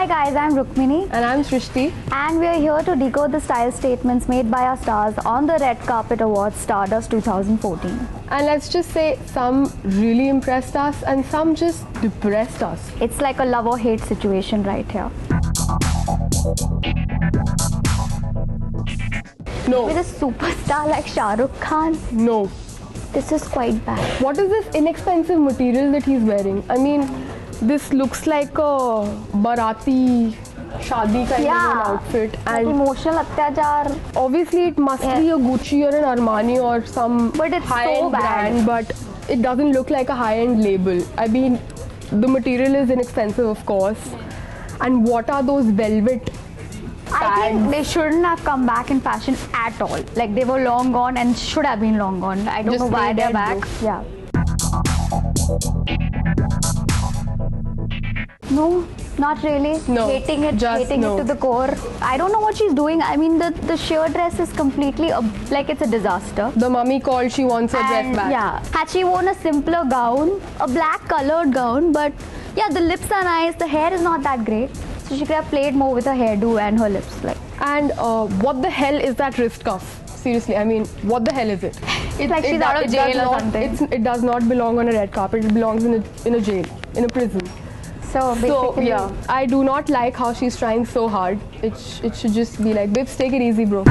Hi guys, I'm Rukmini And I'm Srishti. and we are here to decode the style statements made by our stars on the Red Carpet Awards Stardust 2014. And let's just say some really impressed us and some just depressed us. It's like a love or hate situation right here. No. With a superstar like Shah Rukh Khan, No. this is quite bad. What is this inexpensive material that he's wearing? I mean, this looks like a Bharati Shadi kind of an outfit. Like And emotional atyachar. obviously it must be a Gucci or an Armani or some But it's so high-end bad. brand, but it doesn't look like a high-end label. I mean, the material is inexpensive, of course. And what are those velvet I think they shouldn't have come back in fashion at all. Like they were long gone and should have been long gone. I don't Just know why stay they're dead, back. Yeah. No, not really. No, Hating it no. to the core. I don't know what she's doing. I mean, the sheer dress is completely like it's a disaster. The mummy called, she wants her dress And back. yeah, had she worn a simpler gown, a black colored gown, but yeah, the lips are nice. The hair is not that great. So she could have played more with her hairdo and her lips. Like And what the hell is that wrist cuff? Seriously, I mean, what the hell is it? it's like she's out of jail or something. It does not belong on a red carpet. It belongs in a jail, in a prison. So basically, So yeah, I do not like how she's trying so hard. It should just be like, babes, take it easy, bro.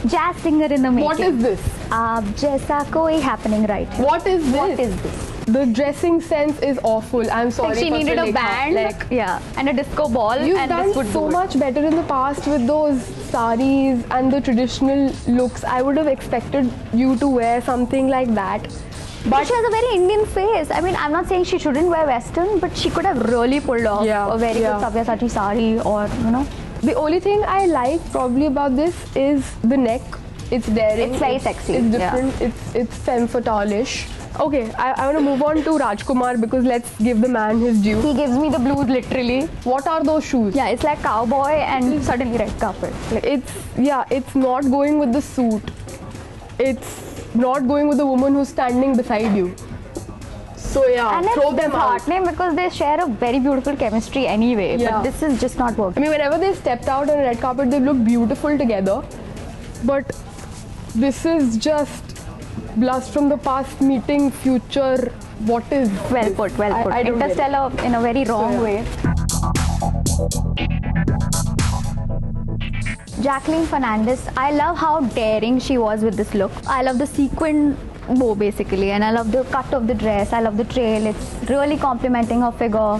jazz singer in the making. What is this? Jaisa koi happening right here. What is this? What is this? The dressing sense is awful. I'm sorry. Like she needed a Patrilekha. band, Like, yeah, and a disco ball, you've and done this would so do it. much better in the past with those saris and the traditional looks. I would have expected you to wear something like that. But she has a very Indian face. I mean, I'm not saying she shouldn't wear Western, but she could have really pulled off a very good Sabyasachi sari, or The only thing I like probably about this is the neck. It's daring. It's very sexy. It's different. It's femme fatale-ish. Okay, I want to move on to Rajkumar because let's give the man his due. he gives me the blues literally. What are those shoes? Yeah, it's like cowboy and suddenly red carpet. Like, It's not going with the suit. It's not going with the woman who's standing beside you. So yeah, and it's throw them out. disheartening because they share a very beautiful chemistry anyway. Yeah. But this is just not I working. mean, whenever they stepped out on a red carpet, they looked beautiful together. But this is just blast from the past meeting future. What is Well this? put, well put. I don't get it. Interstellar in a very wrong way. Jacqueline Fernandez, I love how daring she was with this look. I love the sequin bow basically, and I love the cut of the dress. I love the trail. It's really complimenting her figure.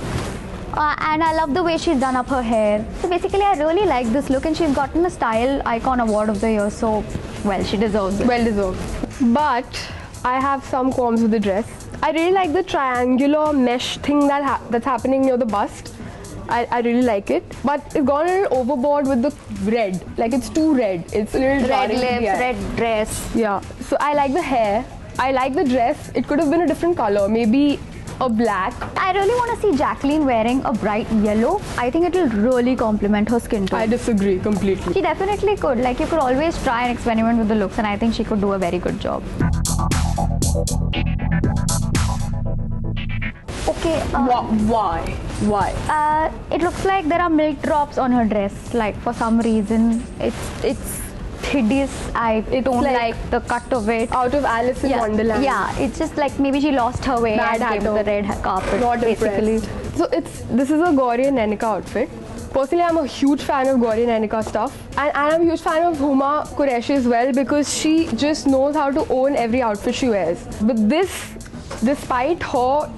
And I love the way she's done up her hair. So basically, I really like this look, and she's gotten a Style Icon Award of the Year. So, well, she deserves it. Well deserved. But I have some qualms with the dress. I really like the triangular mesh thing that's happening near the bust. I really like it. But it's gone a little overboard with the red. Like it's too red. It's a little Red jarring to lips, the eye. red dress. Yeah. So I like the hair. I like the dress. It could have been a different color. Maybe a black. I really want to see Jacqueline wearing a bright yellow. I think it will really complement her skin tone. I disagree completely. She definitely could. Like, you could always try and experiment with the looks, and I think she could do a very good job. Okay. Why? Why? It looks like there are milk drops on her dress. Like, for some reason, it's hideous. I don't like the cut of it. Out of Alice in Wonderland. Yeah, it's just like maybe she lost her way Bad and came to hatter. the red carpet. Not basically. impressed. So this is a Gauri and Nanika outfit. Personally, I'm a huge fan of Gauri and Nanika stuff. And I'm a huge fan of Huma Qureshi as well because she just knows how to own every outfit she wears. But this, despite her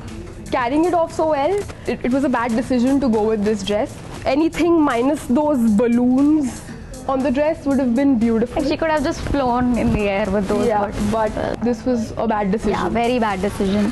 carrying it off so well, it was a bad decision to go with this dress. Anything minus those balloons on the dress would have been beautiful. Like, she could have just flown in the air with those. Yeah, but this was a bad decision. Yeah, very bad decision.